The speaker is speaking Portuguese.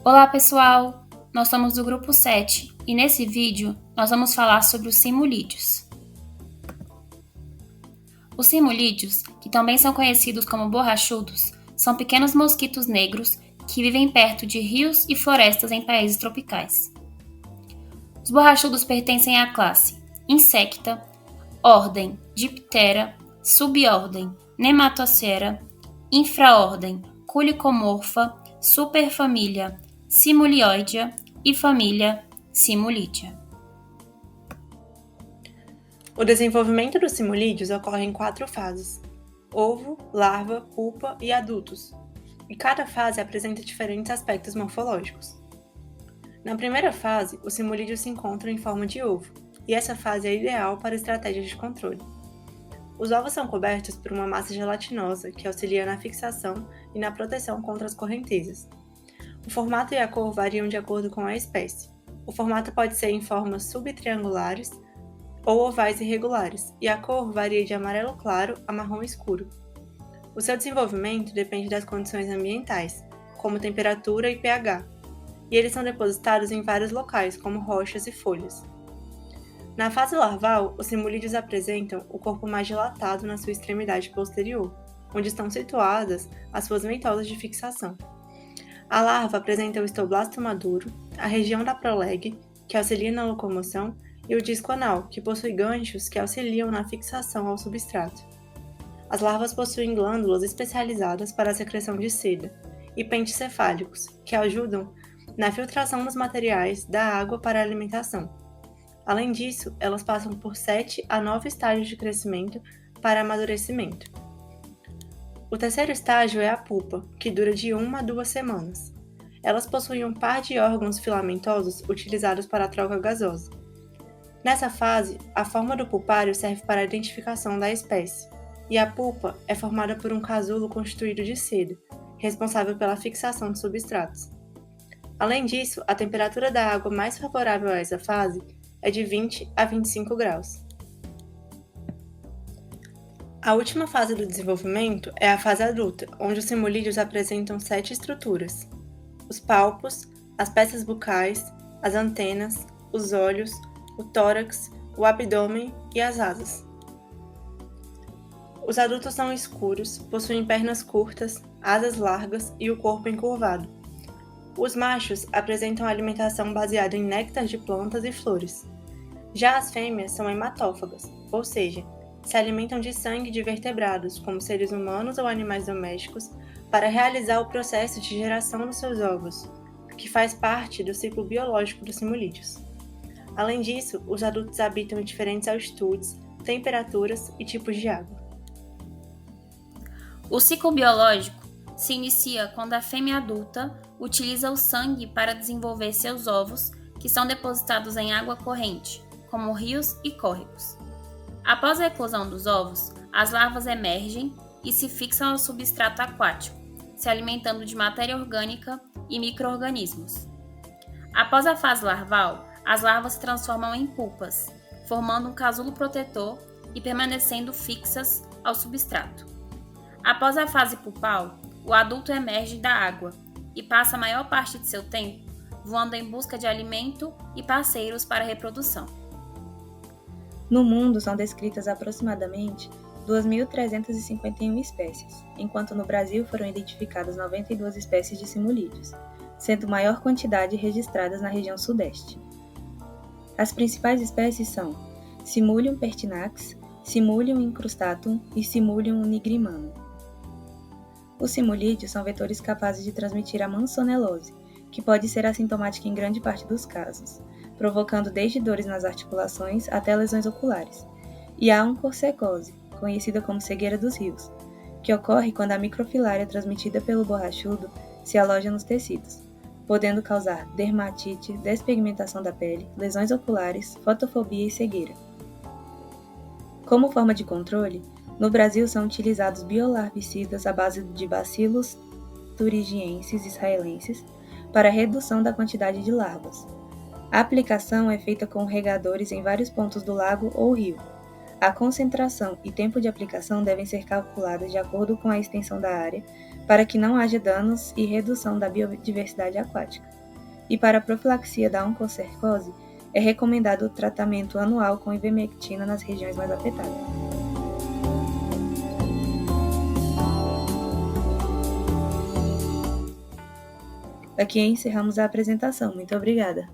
Olá pessoal, nós somos do grupo 7 e nesse vídeo nós vamos falar sobre os cimolídeos. Os cimolídeos, que também são conhecidos como borrachudos, são pequenos mosquitos negros que vivem perto de rios e florestas em países tropicais. Os borrachudos pertencem à classe Insecta, ordem Diptera, subordem Nematocera, infraordem Culicomorfa, superfamília Cimolioidea e família Cimolidea. O desenvolvimento dos cimolídeos ocorre em 4 fases: ovo, larva, pupa e adultos, e cada fase apresenta diferentes aspectos morfológicos. Na primeira fase, os cimolídeos se encontram em forma de ovo, e essa fase é ideal para estratégias de controle. Os ovos são cobertos por uma massa gelatinosa que auxilia na fixação e na proteção contra as correntezas. O formato e a cor variam de acordo com a espécie. O formato pode ser em formas subtriangulares ou ovais irregulares, e a cor varia de amarelo claro a marrom escuro. O seu desenvolvimento depende das condições ambientais, como temperatura e pH, e eles são depositados em vários locais, como rochas e folhas. Na fase larval, os cimolídeos apresentam o corpo mais dilatado na sua extremidade posterior, onde estão situadas as suas ventosas de fixação. A larva apresenta o estoblasto maduro, a região da proleg, que auxilia na locomoção, e o disco anal, que possui ganchos que auxiliam na fixação ao substrato. As larvas possuem glândulas especializadas para a secreção de seda, e pentes cefálicos, que ajudam na filtração dos materiais da água para a alimentação. Além disso, elas passam por 7 a 9 estágios de crescimento para amadurecimento. O terceiro estágio é a pupa, que dura de 1 a 2 semanas. Elas possuem um par de órgãos filamentosos utilizados para a troca gasosa. Nessa fase, a forma do pulpário serve para a identificação da espécie, e a pupa é formada por um casulo constituído de seda, responsável pela fixação de substratos. Além disso, a temperatura da água mais favorável a essa fase é de 20 a 25 graus. A última fase do desenvolvimento é a fase adulta, onde os cimolídeos apresentam 7 estruturas: os palpos, as peças bucais, as antenas, os olhos, o tórax, o abdômen e as asas. Os adultos são escuros, possuem pernas curtas, asas largas e o corpo encurvado. Os machos apresentam alimentação baseada em néctar de plantas e flores. Já as fêmeas são hematófagas, ou seja, se alimentam de sangue de vertebrados, como seres humanos ou animais domésticos, para realizar o processo de geração dos seus ovos, que faz parte do ciclo biológico dos cimolídeos. Além disso, os adultos habitam em diferentes altitudes, temperaturas e tipos de água. O ciclo biológico se inicia quando a fêmea adulta utiliza o sangue para desenvolver seus ovos, que são depositados em água corrente, como rios e córregos. Após a eclosão dos ovos, as larvas emergem e se fixam ao substrato aquático, se alimentando de matéria orgânica e micro-organismos. Após a fase larval, as larvas se transformam em pupas, formando um casulo protetor e permanecendo fixas ao substrato. Após a fase pupal, o adulto emerge da água e passa a maior parte de seu tempo voando em busca de alimento e parceiros para a reprodução. No mundo são descritas aproximadamente 2.351 espécies, enquanto no Brasil foram identificadas 92 espécies de cimolídeos, sendo maior quantidade registradas na região sudeste. As principais espécies são Simulium pertinax, Simulium incrustatum e Simulium nigrimanum. Os cimolídeos são vetores capazes de transmitir a mansonelose, que pode ser assintomática em grande parte dos casos, provocando desde dores nas articulações até lesões oculares, e a oncorcecose, conhecida como cegueira dos rios, que ocorre quando a microfilária transmitida pelo borrachudo se aloja nos tecidos, podendo causar dermatite, despigmentação da pele, lesões oculares, fotofobia e cegueira. Como forma de controle, no Brasil são utilizados biolarvicidas à base de Bacillus thuringiensis israelensis para a redução da quantidade de larvas. A aplicação é feita com regadores em vários pontos do lago ou rio. A concentração e tempo de aplicação devem ser calculadas de acordo com a extensão da área, para que não haja danos e redução da biodiversidade aquática. E para a profilaxia da oncocercose, é recomendado o tratamento anual com ivermectina nas regiões mais afetadas. Aqui encerramos a apresentação. Muito obrigada!